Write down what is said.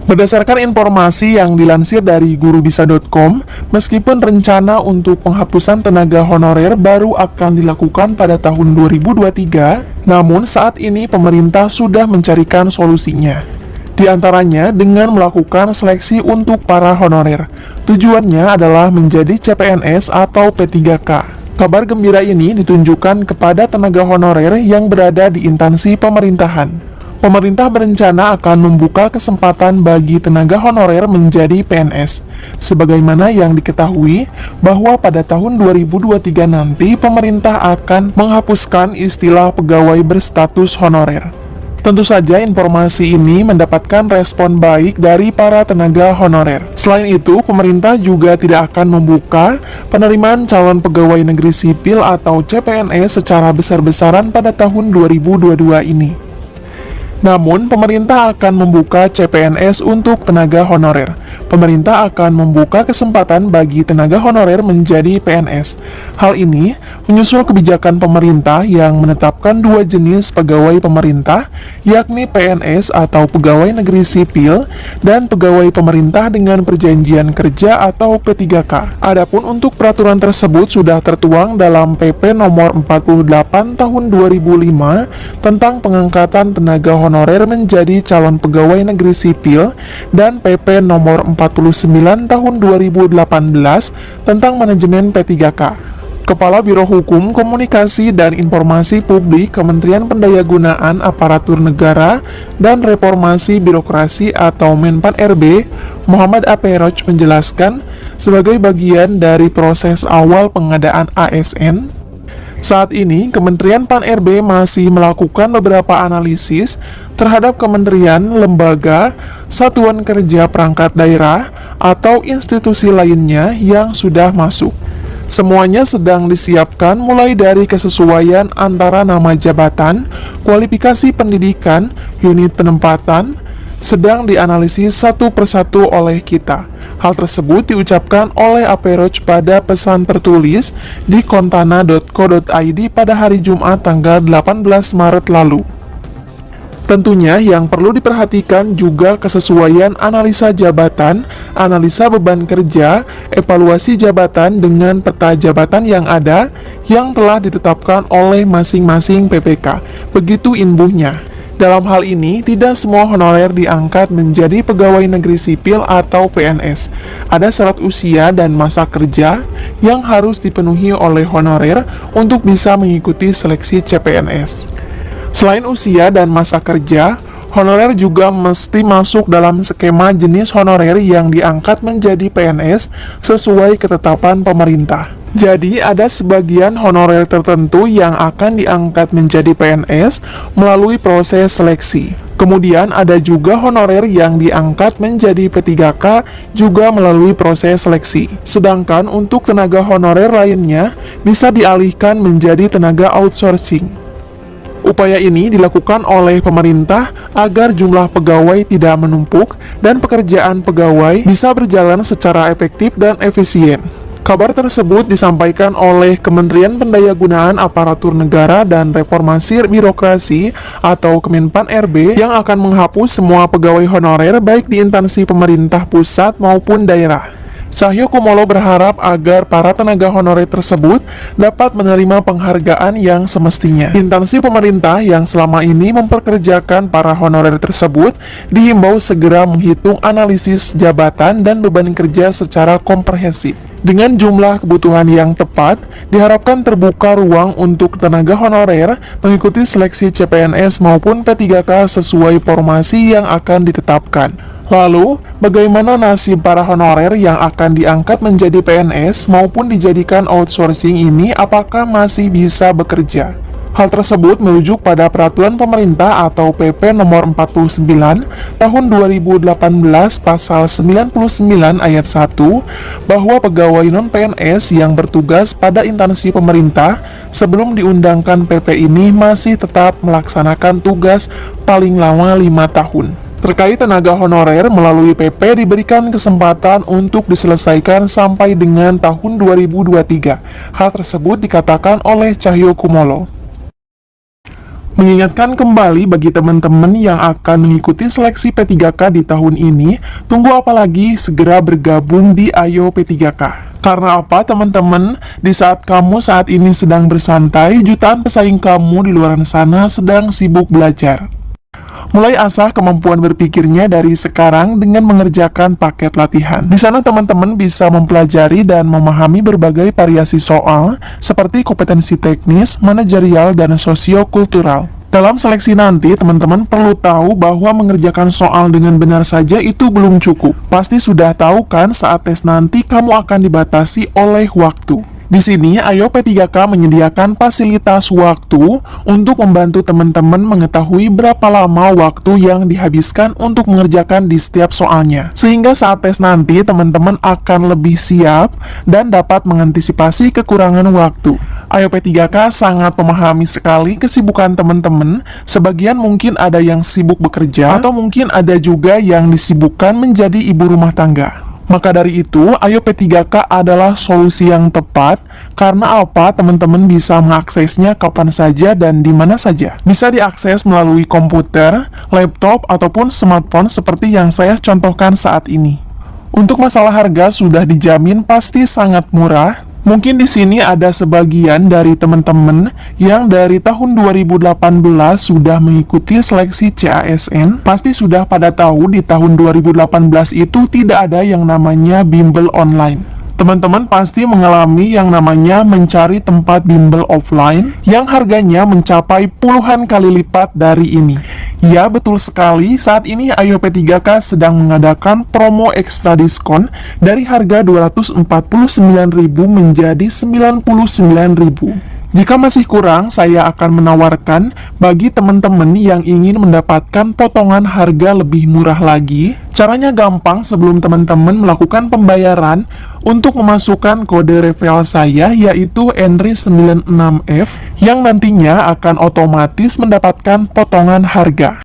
Berdasarkan informasi yang dilansir dari gurubisa.com, meskipun rencana untuk penghapusan tenaga honorer baru akan dilakukan pada tahun 2023, namun saat ini pemerintah sudah mencarikan solusinya. Di antaranya dengan melakukan seleksi untuk para honorer. Tujuannya adalah menjadi CPNS atau P3K. Kabar gembira ini ditunjukkan kepada tenaga honorer yang berada di instansi pemerintahan. Pemerintah berencana akan membuka kesempatan bagi tenaga honorer menjadi PNS. Sebagaimana yang diketahui bahwa pada tahun 2023 nanti pemerintah akan menghapuskan istilah pegawai berstatus honorer. Tentu saja informasi ini mendapatkan respon baik dari para tenaga honorer. Selain itu, pemerintah juga tidak akan membuka penerimaan calon pegawai negeri sipil atau CPNS secara besar-besaran pada tahun 2022 ini. Namun, pemerintah akan membuka CPNS untuk tenaga honorer. Pemerintah akan membuka kesempatan bagi tenaga honorer menjadi PNS. Hal ini menyusul kebijakan pemerintah yang menetapkan dua jenis pegawai pemerintah, yakni PNS atau pegawai negeri sipil dan pegawai pemerintah dengan perjanjian kerja atau P3K. Adapun untuk peraturan tersebut sudah tertuang dalam PP nomor 48 tahun 2005 tentang pengangkatan tenaga honorer menjadi calon pegawai negeri sipil dan PP nomor 49 tahun 2018 tentang manajemen P3K. Kepala Biro Hukum, Komunikasi, dan Informasi Publik Kementerian Pendayagunaan Aparatur Negara dan Reformasi Birokrasi atau Menpan-RB, Muhammad Aperoj menjelaskan, sebagai bagian dari proses awal pengadaan ASN, saat ini, Kementerian Pan-RB masih melakukan beberapa analisis terhadap kementerian, lembaga, satuan kerja perangkat daerah, atau institusi lainnya yang sudah masuk. Semuanya sedang disiapkan mulai dari kesesuaian antara nama jabatan, kualifikasi pendidikan, unit penempatan, sedang dianalisis satu persatu oleh kita. Hal tersebut diucapkan oleh Aperoj pada pesan tertulis di kontana.co.id pada hari Jumat tanggal 18 Maret lalu. Tentunya yang perlu diperhatikan juga kesesuaian analisa jabatan, analisa beban kerja, evaluasi jabatan dengan peta jabatan yang ada yang telah ditetapkan oleh masing-masing PPK. Begitu imbuhnya. Dalam hal ini, tidak semua honorer diangkat menjadi pegawai negeri sipil atau PNS. Ada syarat usia dan masa kerja yang harus dipenuhi oleh honorer untuk bisa mengikuti seleksi CPNS. Selain usia dan masa kerja, honorer juga mesti masuk dalam skema jenis honorer yang diangkat menjadi PNS sesuai ketetapan pemerintah. Jadi, ada sebagian honorer tertentu yang akan diangkat menjadi PNS melalui proses seleksi. Kemudian, ada juga honorer yang diangkat menjadi P3K juga melalui proses seleksi. Sedangkan untuk tenaga honorer lainnya bisa dialihkan menjadi tenaga outsourcing. Upaya ini dilakukan oleh pemerintah agar jumlah pegawai tidak menumpuk dan pekerjaan pegawai bisa berjalan secara efektif dan efisien. Kabar tersebut disampaikan oleh Kementerian Pendayagunaan Aparatur Negara dan Reformasi Birokrasi atau Kemenpan-RB yang akan menghapus semua pegawai honorer baik di instansi pemerintah pusat maupun daerah. Cahyokumolo berharap agar para tenaga honorer tersebut dapat menerima penghargaan yang semestinya. Instansi pemerintah yang selama ini memperkerjakan para honorer tersebut dihimbau segera menghitung analisis jabatan dan beban kerja secara komprehensif. Dengan jumlah kebutuhan yang tepat, diharapkan terbuka ruang untuk tenaga honorer mengikuti seleksi CPNS maupun P3K sesuai formasi yang akan ditetapkan. Lalu, bagaimana nasib para honorer yang akan diangkat menjadi PNS maupun dijadikan outsourcing ini, apakah masih bisa bekerja? Hal tersebut merujuk pada Peraturan Pemerintah atau PP nomor 49 tahun 2018 pasal 99 ayat 1 bahwa pegawai non-PNS yang bertugas pada instansi pemerintah sebelum diundangkan PP ini masih tetap melaksanakan tugas paling lama 5 tahun. Terkait tenaga honorer melalui PP diberikan kesempatan untuk diselesaikan sampai dengan tahun 2023. Hal tersebut dikatakan oleh Cahyokumolo. Mengingatkan kembali bagi teman-teman yang akan mengikuti seleksi P3K di tahun ini, tunggu apa lagi, segera bergabung di Ayo P3K. Karena apa teman-teman? Di saat kamu saat ini sedang bersantai, jutaan pesaing kamu di luar sana sedang sibuk belajar. Mulai asah kemampuan berpikirnya dari sekarang dengan mengerjakan paket latihan. Di sana teman-teman bisa mempelajari dan memahami berbagai variasi soal seperti kompetensi teknis, manajerial, dan sosiokultural. Dalam seleksi nanti, teman-teman perlu tahu bahwa mengerjakan soal dengan benar saja itu belum cukup. Pasti sudah tahu kan saat tes nanti kamu akan dibatasi oleh waktu. Di sini, Ayo P3K menyediakan fasilitas waktu untuk membantu teman-teman mengetahui berapa lama waktu yang dihabiskan untuk mengerjakan di setiap soalnya. Sehingga saat tes nanti, teman-teman akan lebih siap dan dapat mengantisipasi kekurangan waktu. Ayo P3K sangat memahami sekali kesibukan teman-teman. Sebagian mungkin ada yang sibuk bekerja, atau mungkin ada juga yang disibukkan menjadi ibu rumah tangga. Maka dari itu, Ayo P3K adalah solusi yang tepat karena apa? Teman-teman bisa mengaksesnya kapan saja dan di mana saja. Bisa diakses melalui komputer, laptop, ataupun smartphone seperti yang saya contohkan saat ini. Untuk masalah harga sudah dijamin pasti sangat murah. Mungkin di sini ada sebagian dari teman-teman yang dari tahun 2018 sudah mengikuti seleksi CASN, pasti sudah pada tahu di tahun 2018 itu tidak ada yang namanya bimbel online. Teman-teman pasti mengalami yang namanya mencari tempat bimbel offline yang harganya mencapai puluhan kali lipat dari ini. Ya, betul sekali, saat ini Ayo P3K sedang mengadakan promo ekstra diskon dari harga Rp249.000 menjadi Rp99.000. Jika masih kurang, saya akan menawarkan bagi teman-teman yang ingin mendapatkan potongan harga lebih murah lagi. Caranya gampang, sebelum teman-teman melakukan pembayaran untuk memasukkan kode referral saya yaitu Henry96F yang nantinya akan otomatis mendapatkan potongan harga.